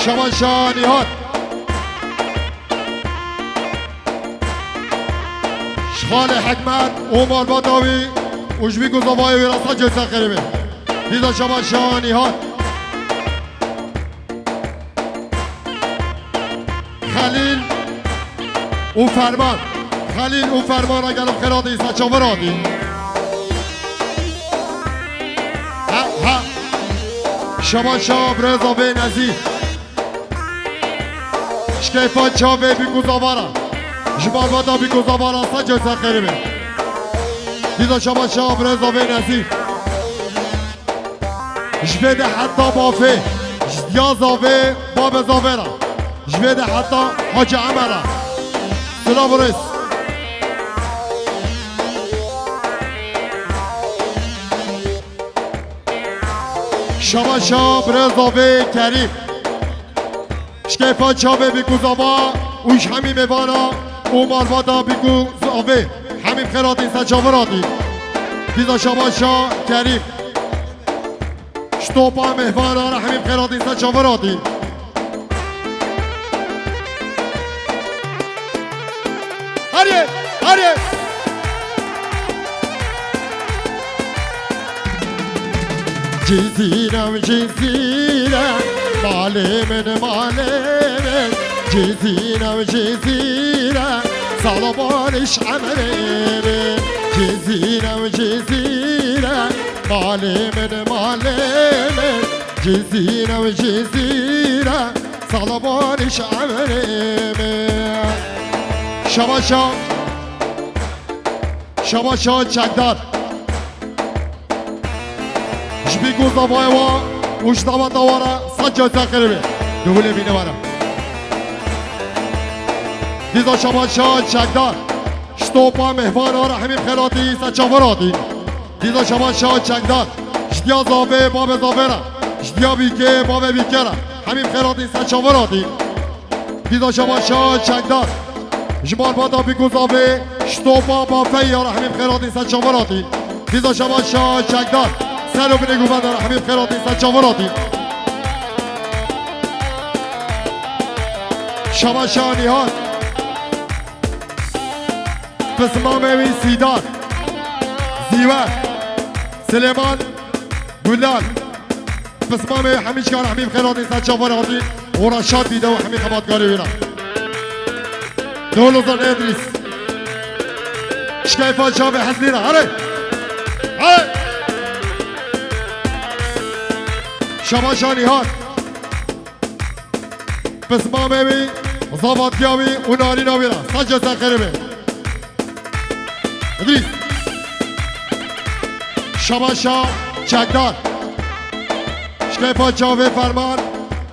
شماشانی هات شخال حکمت عمر باداوی وجبی گزاوای ویراسا جلسه قریبه دیدا شماشانی هات خلیل او فرمان خلیل او فرمان اگر خیرات ایسا چاور آدی شما شاب رضا به نزی شکیفا چاوه بی گزاوارا جبال بادا بی گزاوارا سا جلسه قریبه دیدا شما شاب رضا به نزی جبده حتی بافه یا زاوه باب زاوه جبده حتی حاج عمره سلام رئیس شما شاب رضاوه کریم شکیفا چاوه بیگوزاوا اوش همین میوانا او مالوادا بیگوزاوه همین خیراتی سچاوراتی دیزا شما شا کریم شتوپا مهوانا را همین خیراتی سچاوراتی هریه هریه جزیرم جزیرم مال من جزیرم جزیرم سالبانش عمره جزیرم جزیرم مال من جزیرم جزیرم سالبانش عمره شما شا چکدار جبی گوزاوای و وشتاوا دوارا سجا تقریبه دوله بینه برم دیزا شما شا چکدار شتوپا مهوان آره همین خیراتی سچاوراتی دیزا شما شا چکدار جدیا زاوه باب زاوه را جدیا بیکه باب بیکه را همین خیراتی سچاوراتی دیزا شما شا چکدار جبال بادا بی گوزاوه شتوپا با فی آره همین خیراتی سچاوراتی دیزا شما شا چکدار سر و بینگو بداره همین خیراتی سچاوراتی شما شانی ها بسمامه سیدان زیوه سلیمان گلال بسمامه همیشگار همین خیراتی سچاوراتی و رشاد دیده و همین خباتگاری بیرم دولوزان ادریس شکیفا شابه حزلیره هره هره شما شانی هات بسمامه بی زاواتیاوی اوناری ناویرا سجا سخریبه ادریس شما شا چکدار شکیفا چاوه فرمان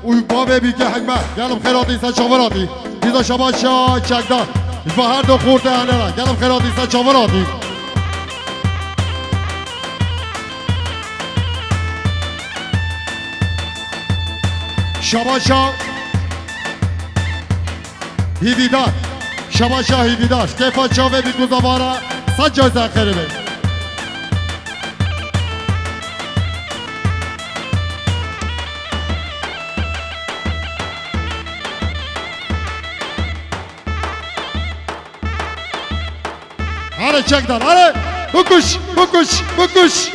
او بابه بی که حکمت گلم خیراتی سچاوراتی دیزا شما شا چکدار با هر دو خورده هنه گلم خیراتی سچاوراتی شما شا هیویدار شما شا هیویدار شکیفا چاوه بی گوزاوارا سجا زخریبه هره چکدار هره بکش بکش بکش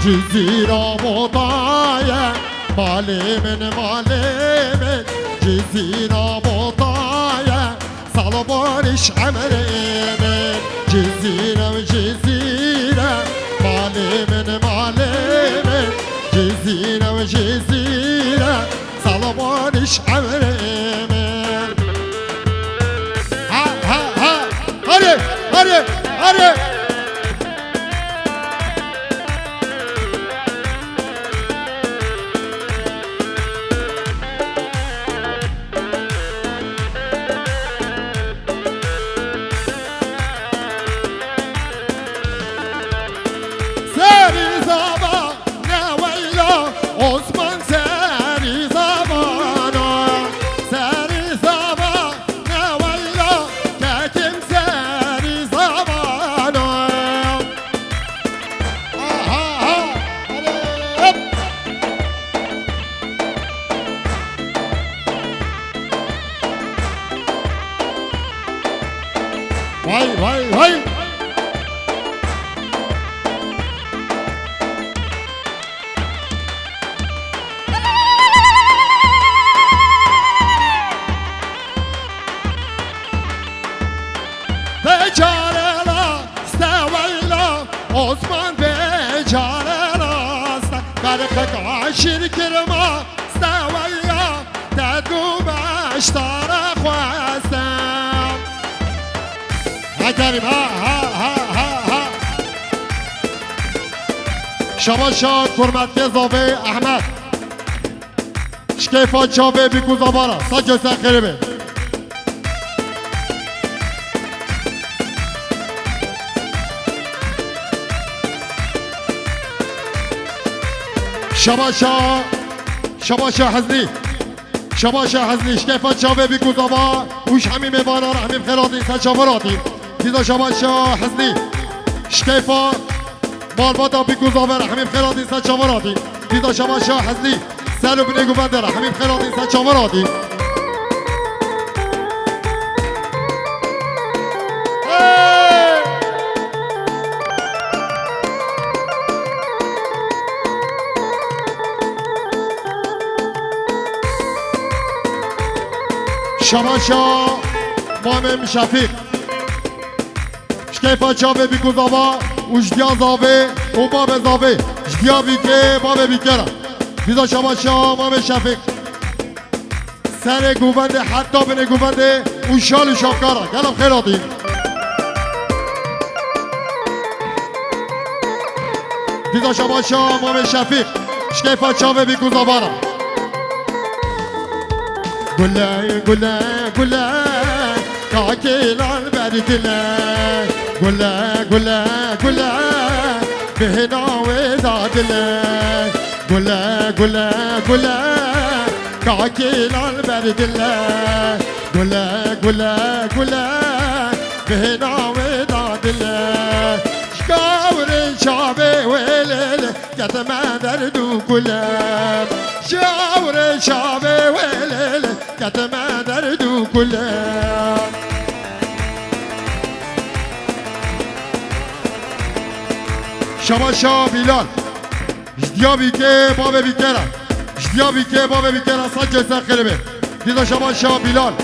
جزیرا مطایه مالی من جزیرا مطایه سالبانش عمره من جزیرم مالی من جزیرم سالبانش عمره من ها ها ها هره هره هره وای وای وای بیچاره راست ویلا عثمان بیچاره راست غرق قاشر کرما استویا ددو بشتار خواستم ها کریم ها شباشا کرمت اضافه احمد شکیفا چاوه بیکوز آبارا ساجو سخیره شباشا حزنی شکیفا چاوه بیکوز آبا اوش همین میبانا را همین خیراتی سچاوراتی دیزا شباشا حزنی شکیفا مالباتا بیکوز آبا را همین خیراتی سچاوراتی دیزا شباشا حزنی سلو بنگو بنده را همین خیراتی سچاوراتی شباشا مامم شفیق شکیفا چاوه بیکوز آبا وجدیا زاوه و باب زاوه جدیا بیکه باب بیکره دیزا شباشا مامم شفیق سر گوونده حتی بین گوونده و شال شاکاره گلم خیراتی دیزا شباشا مامم شفیق شکیفا چاوه بیکوز آبا را قولي قولي قولي كاكيل البركلة قولي قولي قولي بهنا وزادلة قولي قولي قولي كاكيل البركلة قولي قولي قولي بهنا وزادلة شكاور شعبي ويلي كتما دردو كلام شاور شعبي ويلي كتما دردو كلام شباشا بلال جديا بيكي بابا بيكرا جديا بيكي بابا بيكرا سجل سخربه ديزا شباشا بلال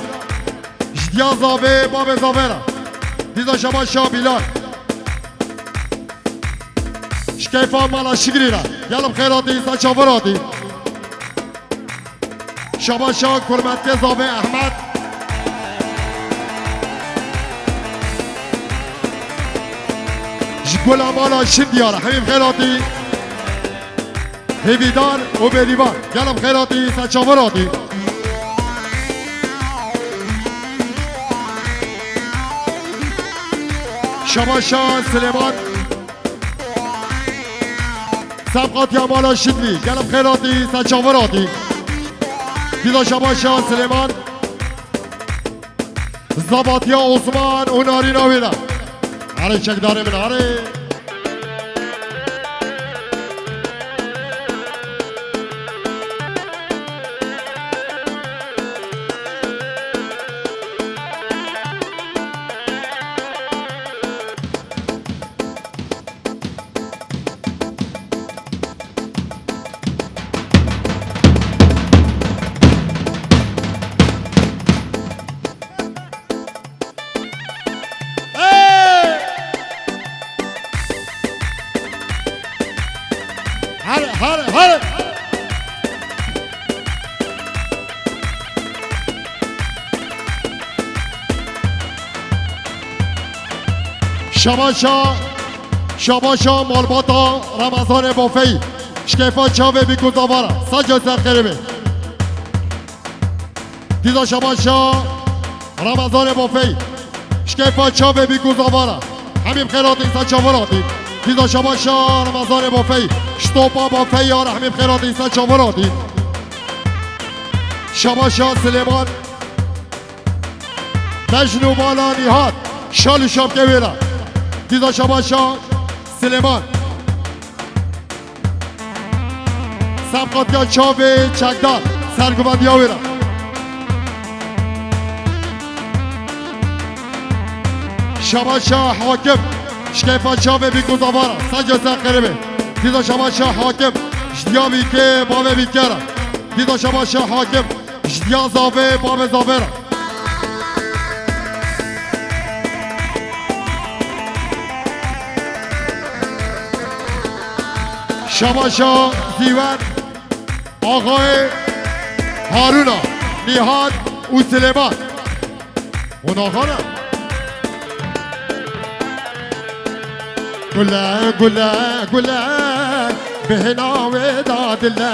جديا زاوي بابا زاويرا ديزا شباشا بلال شكيفا مالا شكريرا يالم خيراتي سچاوراتي شباشا كرمت زاوي احمد جگولا مالا شنديارا حبيب خيراتي هيفيدار وبيريبان يالم خيراتي سچاوراتي شباشا سليمان سبقات يا مالا شدلي قلب خيراتي سچاوراتي ديدا شباشا سليمان زباط يا عثمان وناري ناوينا علي شك داري من علي هلا شباشا مالباتا رمضان بافی شکیفا چاوه بیکوز آوارا سجا سرخیره دیزا شباشا رمضان بافی شکیفا چاوه بیکوز آوارا همیم خیراتی سچاوراتی دیزا شباشا رمضان بافی شتوپا بافی یار همیم خیراتی سچاوراتی شباشا سلیمان مجنو بالا نیهات شال شاب که بیرا دیزا شباشا سلیمان سبقات یا چاوه چکدار سرگوبند یا بیرا شباشا حاکم شکیفا چاوه بی گزاوارا سنجا سقربه دیزا شباشا حاکم جدیا بی که بابه بی کرا دیزا شباشا حاکم جدیا زاوه بابه زاوه شباشا زیور آقای هارونا نیهاد و سلیمان اون آقا نه گله گله گله به نام دادله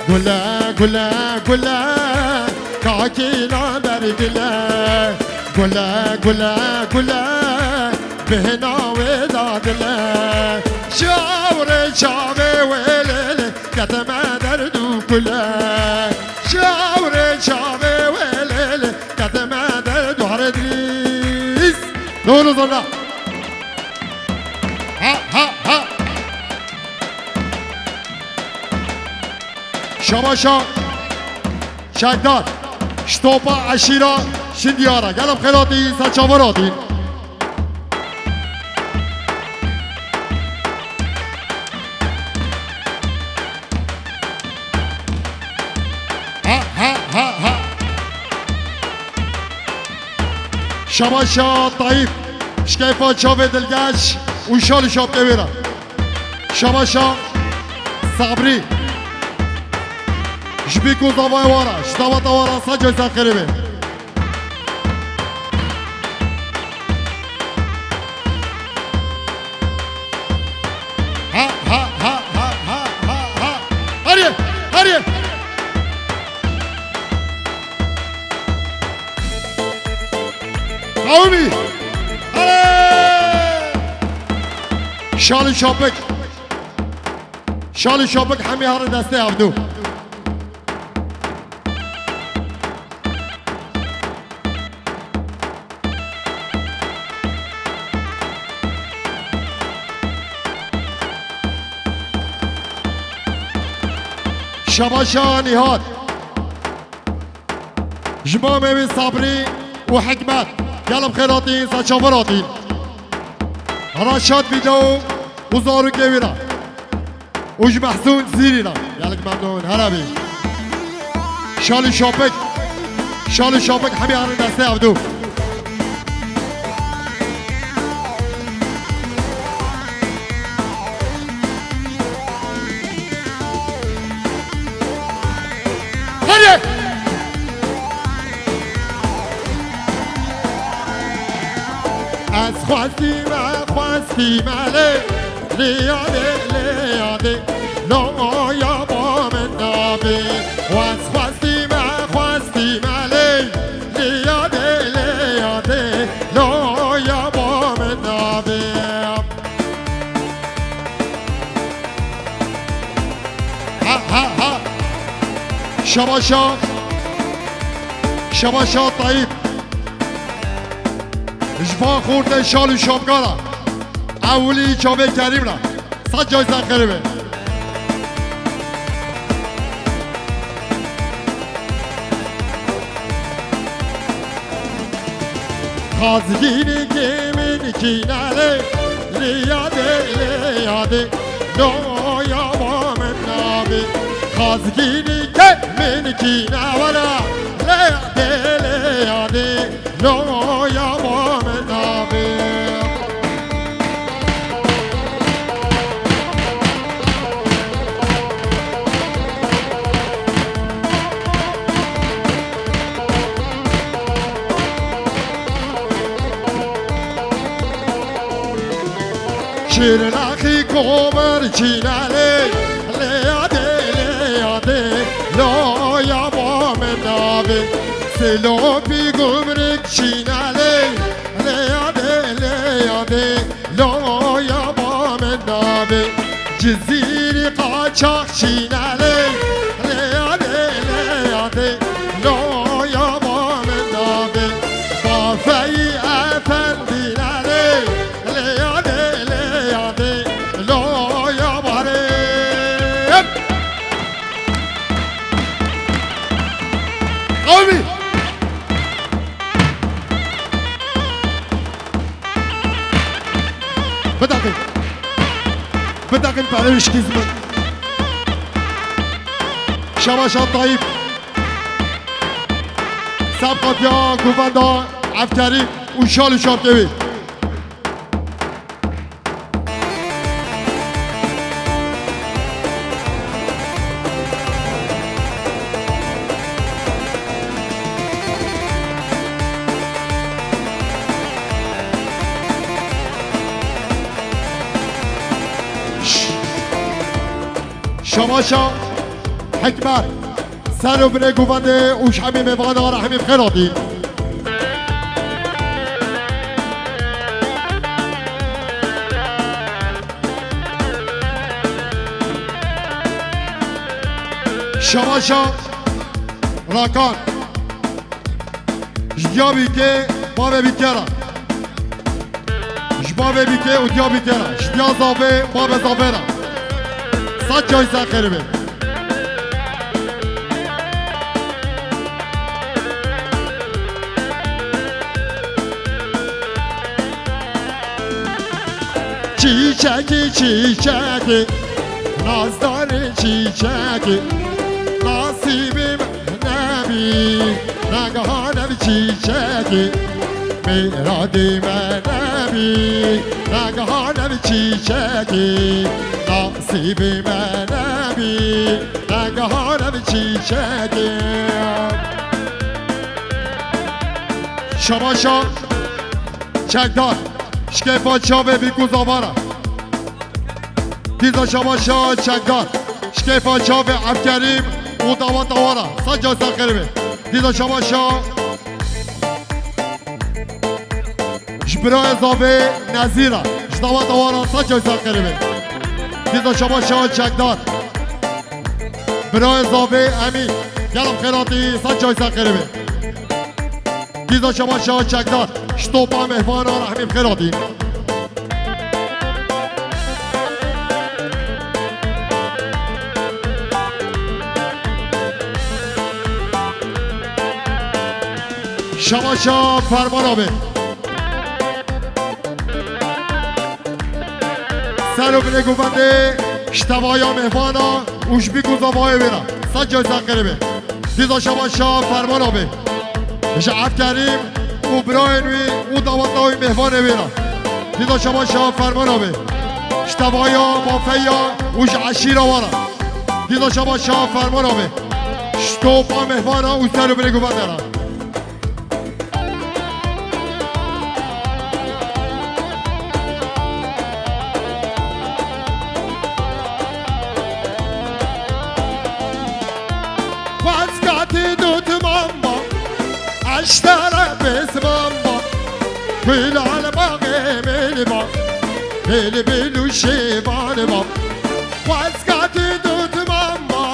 گله گله گله کاکینا در گله گله گله گله به نام دادله شاور شاوه ولیله کتم در دو کله شاور شاوه ولیله کتم در دو هردریس نورو زنده ها شباشا شکدار شتوپا عشیرا شندیارا گلم خیلاتی سچاوراتین ها شباشا طيب شكيفا تشوفي دلقاش وشال شاب كبيرة شباشا صبري شبيكو ضواي ورا شتوات ورا سجل ساخربي ها هريه قومي شالی شابک همی هر دسته عبدو شباشا نهاد جمامه بن صبري وحكمت قلب خيراتين ساتشافراتين رشاد فيديو وزارو كبيرة وج محسون زيرينا يالك ممنون هربي شالي شابك حمي عن الناس عبدو از خواستی ماله لیاده لایا با من نابه و از خواستی ماله لیاده لایا با من نابه ها شباشا طيب جفا خورده شال شابگارا اولی چاوه کریم را صد جای سنخریبه خازگینی که من کیناله لیاده نویا با من نابه خازگینی که من کیناله لیاده نویا با من نابه شیرناخی کومر چیناله لیاده لایا با من نابه سلوپی گمرک چیناله لیاده لایا با من نابه جزیری قاچاق چیناله لیاده لایا با من نابه بافی افندیناله لیاده لایا باره قومی بدقن برایش کیزمن شباشان طایب سبقات یا گووندا عفکری و شال شارکوی شماشا حکمت سر و بره گوونده اوش همین میوانه ها را همین خیراتی شماشا راکان جدیابی که بابه بیکره جبابه بیکه و دیابی کره جدیا زاوه بابه زاوه را صد جایزه خیره چیچکی چیچکی نازدار چیچکی نصیبیم نبی نگهانم چیچکی میرادیم نبی نگهانم چیچکی نصیبیم نبی نگهانم چیچکی شماشا چکدار شکیفا چاوه بیکوز آوارا دیزا شماشا چکدار شکیفا چاوه عبکریم او داوات آوارا سجا سخیره دیزا شماشا جبرای زاوه نزیرا جداوات آوارا سجا سخیره دیزا شماشا چکدار برای زاوه امین گلم خیراتی سجا سخیره دیزا شماشا چکدار شتوپا مهوانا را همین خیراتی شماشا فرمان آبه سر و بینه گوونده شتوایا مهوانا اوش بی گوزاوای بیرا سد جای سخیره بی دیزا شماشا فرمان آبه شعب کریم او براینوی او داوتاوی مهوانه بیرا دیزا شماشا فرمان آبه شتوایا مافیا اوش عشیر آوارا دیزا شماشا فرمان آبه شتوپا مهوانا او سر و بینه گوونده را اشترى باسم كل على باغي ملبا بلبل وشيبان با واسكاتي دوت ماما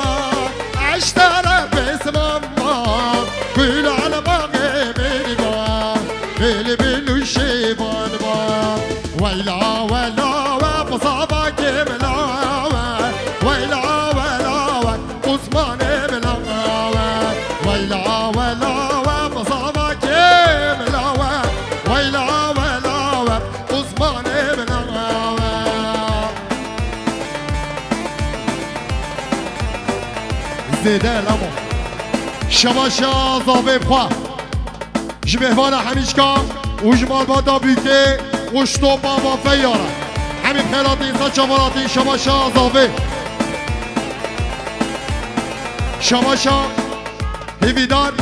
اشترى باسم كل على باغي ملبا بلبل وشيبان با ويلا ولا بصابك ملا ويلا ولا عثمان ملا ويلا ولا زیده لامو شماشا زاوه بخوا جمهوان همیشکا و جمال بادا بیکه و شتوپا با فیاره همین خیلاتی سا چواراتی شماشا زاوه شماشا هیویدان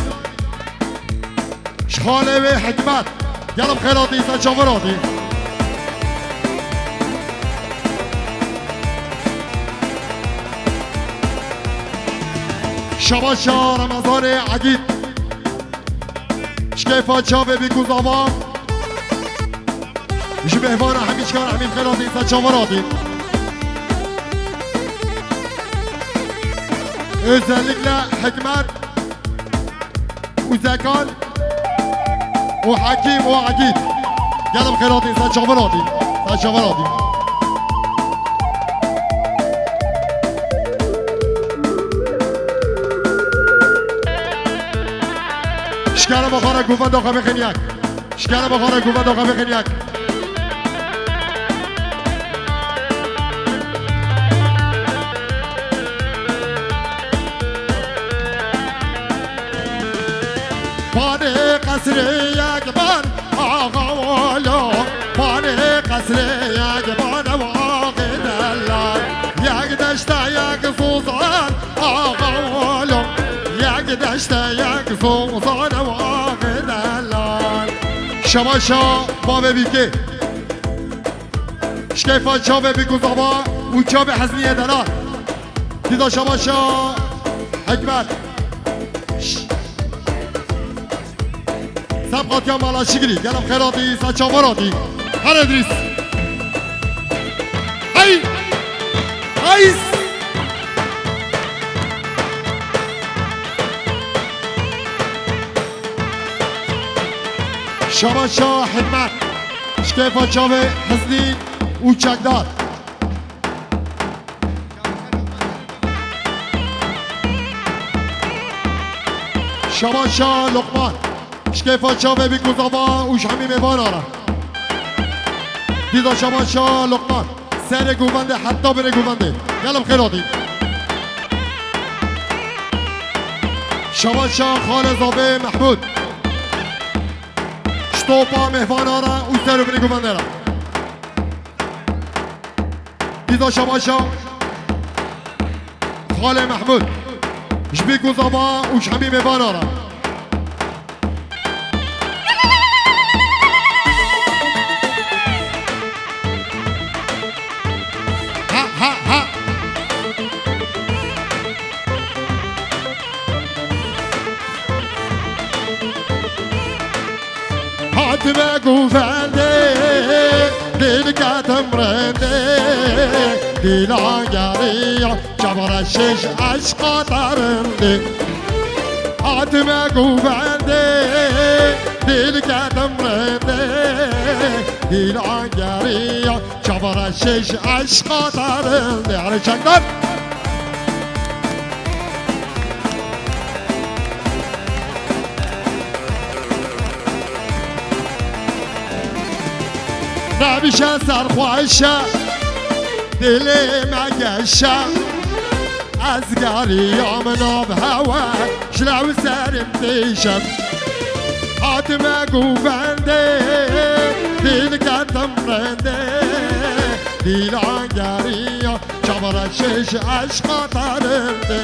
شخاله و حکمت گلم خیلاتی سا چواراتی شماشا رمضان عقید شکیفا چاوه بیکوز آوام جمهوان همیشکار همین خیلاتی سا چواراتی özellikle Hikmet, Uzekan, o Hakim, o Agit. Geldim khairatı, sen çavar adin. Sen çavar adin. Şikara bakhara guvanda khabe khiniyak. Şikara bakhara guvanda khabe khiniyak. بانی قصری یک بان آقا والو بانی قصری یک بان واقع دلال یک دشت یک سوزان آقا والو یک دشت یک سوزان واقع دلال شماشا با ببیگه شکیفا چا ببیگو زبا و چا به حزنیه دلال دیدا شماشا حکمت سبقات یا مالا شگری گلم خیراتی سچاوراتی هر ادریس هی هیس شماشا حکمت شکیفا چاوه حزنی او چکدار شماشا لقمان شکیفا چاوه بی گذابا اوش همی میوان آره دیدا شماشا لقمان سر گوونده حتی بره گوونده گلم خیراتی شماشا خال زابه محمود شتوپا مهوان آره او سر بره گوونده را دیدا شماشا خال محمود جبی گذابا اوش همی میوان آره حاتم گوفنده دل کتم رنده دل آنگری جبرشش عشقا درنده حاتم گوفنده دل کتم رنده دل آنگری جبرشش عشقا درنده علی چندان نبیشه سرخوشه دل مگشه از گریام ناب هوا شلو سرم دیشم حاتم گوونده دل کتم رنده دل آنگریا چبرشش عشقا ترنده